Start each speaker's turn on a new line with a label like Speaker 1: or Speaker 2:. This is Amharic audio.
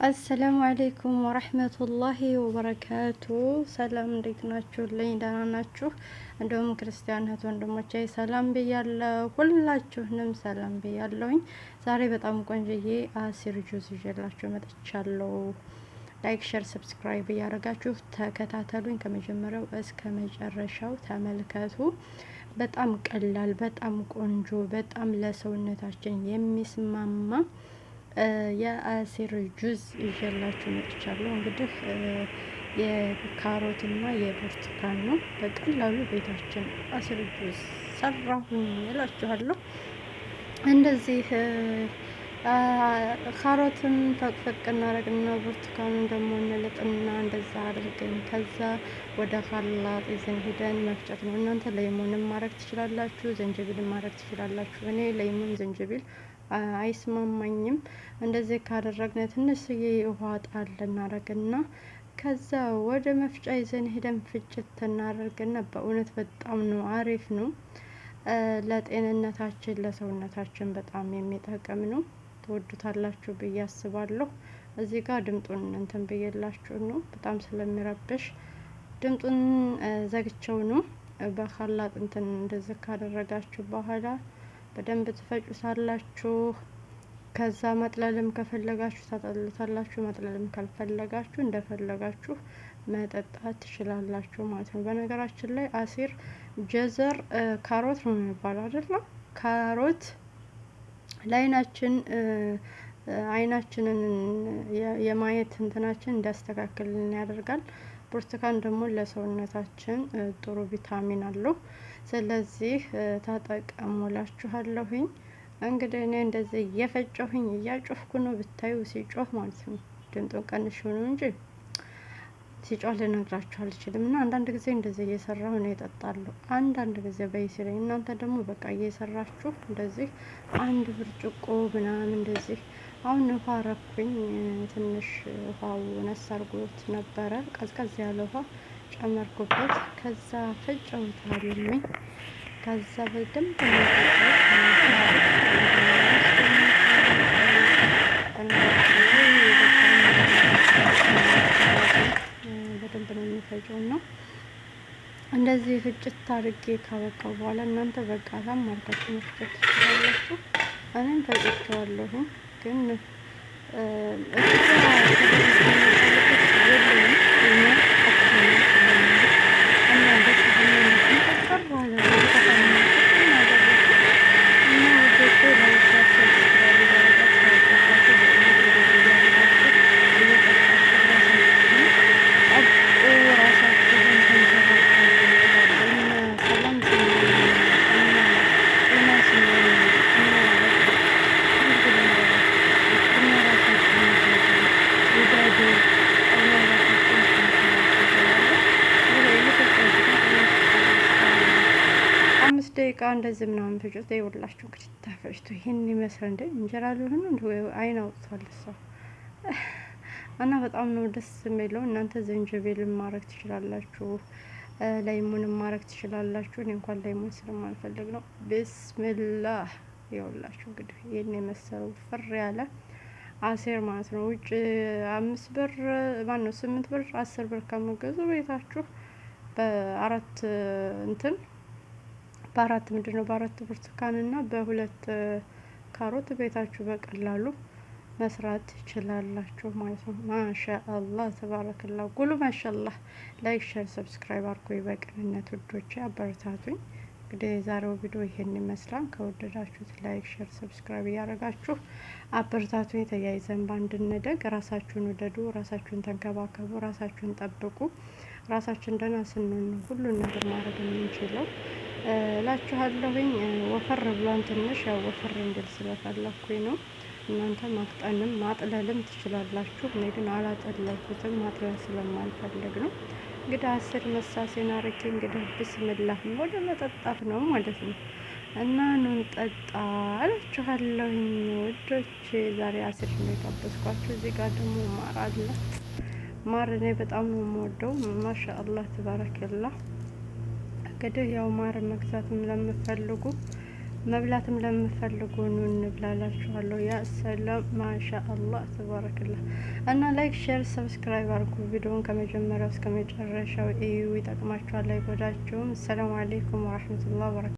Speaker 1: አሰላሙ አሌይኩም ወረህመቱላሂ ወበረካቱ። ሰላም እንዴት ናችሁልኝ? ደህና ናችሁ? እንዲሁም ክርስቲያን እህት ወንድሞቼ ሰላም ብያለሁ። ሁላችሁንም ሰላም ብያለሁኝ። ዛሬ በጣም ቆንጆዬ አሲር ጁዝ ይዤላችሁ መጥቻለሁ። ላይክ፣ ሸር፣ ሰብስክራይብ እያደረጋችሁ ተከታተሉኝ። ከመጀመሪያው እስከ መጨረሻው ተመልከቱ። በጣም ቀላል፣ በጣም ቆንጆ፣ በጣም ለሰውነታችን የሚስማማ የአሲር ጁዝ ይዤላችሁ መጥቻለሁ። እንግዲህ የካሮትና የብርቱካን ነው። በቀላሉ ቤታችን አሲር ጁዝ ሰራሁኝ እላችኋለሁ። እንደዚህ ካሮትን ፈቅፈቅ እናደርግና ብርቱካኑን ደግሞ እንልጥና እንደዛ አድርገን ከዛ ወደ ሀላጥ ይዘን ሂደን መፍጨት ነው። እናንተ ለይሞንም ማድረግ ትችላላችሁ፣ ዘንጀቢልን ማድረግ ትችላላችሁ። እኔ ለይሞን ዘንጀቢል አይስማማኝም። እንደዚህ ካደረግን ትንሽዬ ውሃ ጣል እናደርግና ከዛ ወደ መፍጫ ይዘን ሄደን ፍጭት እናደርግና በእውነት በጣም ነው አሪፍ ነው። ለጤንነታችን ለሰውነታችን በጣም የሚጠቅም ነው። ትወዱታላችሁ ብዬ አስባለሁ። እዚህ ጋር ድምጡን እንትን ብዬላችሁ ነው፣ በጣም ስለሚረብሽ ድምጡን ዘግቸው ነው። በካላጥ እንትን እንደዚህ ካደረጋችሁ በኋላ በደንብ ትፈጩታላችሁ። ከዛ መጥለልም ከፈለጋችሁ ታጠሉታላችሁ፣ መጥለልም ካልፈለጋችሁ እንደፈለጋችሁ መጠጣት ትችላላችሁ ማለት ነው። በነገራችን ላይ አሲር ጀዘር ካሮት ነው የሚባለው አይደለም? ካሮት ለአይናችን አይናችንን የማየት እንትናችን እንዲያስተካክልን ያደርጋል። ብርቱካን ደግሞ ለሰውነታችን ጥሩ ቪታሚን አለው። ስለዚህ ተጠቀሙላችኋለሁኝ። እንግዲህ እኔ እንደዚህ እየፈጨሁኝ እያጮፍኩ ነው፣ ብታዩ ሲጮህ ማለት ነው። ድምጡን ቀንሽ ሆኖ እንጂ ሲጮህ ልነግራችሁ አልችልም። እና አንዳንድ ጊዜ እንደዚህ እየሰራሁ ነው እጠጣለሁ። አንዳንድ ጊዜ በይሲለኝ። እናንተ ደግሞ በቃ እየሰራችሁ እንደዚህ አንድ ብርጭቆ ምናምን እንደዚህ። አሁን ውሃ ረኩኝ፣ ትንሽ ውሃው ነስ አድርጎት ነበረ። ቀዝቀዝ ያለ ውሃ ጨመርኩበት። ከዛ ፈጨሁታለሁኝ። ከዛ በደንብ በደንብ ነው የሚፈጨው እና እንደዚህ ፍጭት አድርጌ ካበቃው በኋላ እናንተ በቃ ላም አድርጋችሁ መፍጨት ትችላላችሁ። እኔም ፈጭቼዋለሁኝ ግን ደቂቃ እንደዚህ ምናምን ፍጩት። ይኸውላችሁ እንግዲህ ተፈጭቶ ይሄን ይመስላል። እንደ እንጀራ ሊሆን አይን አውጥቷል ሰው እና በጣም ነው ደስ የሚለው። እናንተ ዘንጀቤልን ማድረግ ትችላላችሁ፣ ላይሙንም ማድረግ ትችላላችሁ። እኔ እንኳን ላይሙን ስለማልፈልግ ነው። ቢስሚላህ። ይኸውላችሁ እንግዲህ ይሄን የመሰለው ፍር ያለ አሲር ማለት ነው። ውጭ 5 ብር ማነው 8 ብር 10 ብር ከመገዙ ቤታችሁ በአራት እንትን በአራት ምንድነው በአራት ብርቱካን እና በሁለት ካሮት ቤታችሁ በቀላሉ መስራት ትችላላችሁ ማለት ነው። ማሻአላህ ተባረከላህ። ጉሉ ማሻአላህ። ላይክ፣ ሼር፣ ሰብስክራይብ አድርጉኝ። በቅንነት ውዶቼ አበረታቱኝ። እንግዲህ የዛሬው ቪዲዮ ይሄን ይመስላል። ከወደዳችሁት ላይክ፣ ሼር፣ ሰብስክራይብ እያደረጋችሁ አበረታቱኝ። ተያይዘን ባንድ እንደግ። ራሳችሁን ውደዱ፣ ራሳችሁን ተንከባከቡ፣ ራሳችሁን ጠብቁ። ራሳችን ደህና ስንሆን ሁሉን ነገር ማድረግ የምንችለው እላችኋለሁኝ። ወፈር ብሏን ትንሽ ያው ወፈር እንድል ስለፈለኩኝ ነው። እናንተ ማቅጠንም ማጥለልም ትችላላችሁ። እኔ ግን አላጠለልኩትም፣ ማጥለል ስለማልፈልግ ነው። እንግዲህ አሲር መሳሴን አርጌ እንግዲህ ብስምላህ ወደ መጠጣት ነው ማለት ነው። እና ኑን ጠጣ እላችኋለሁኝ ውዶቼ። ዛሬ አሲር ነው የጋበዝኳችሁ። እዚህ ጋር ደግሞ ማር አለ። ማር እኔ በጣም ነው የምወደው። ማሻአላህ ተባረከላህ። እንግዲህ ያው ማር መግዛትም ለምትፈልጉ መብላትም ለምፈልጉ ኑ እንብላላችኋለሁ። ያ ሰላም ማሻአላህ ተባረክላህ። እና ላይክ፣ ሼር፣ ሰብስክራይብ አድርጉ። ቪዲዮውን ከመጀመሪያው እስከ መጨረሻው እዩ። ይጠቅማችኋል፣ አይጎዳችሁም። ሰላም አለይኩም ወራህመቱላሂ ወበረካቱ።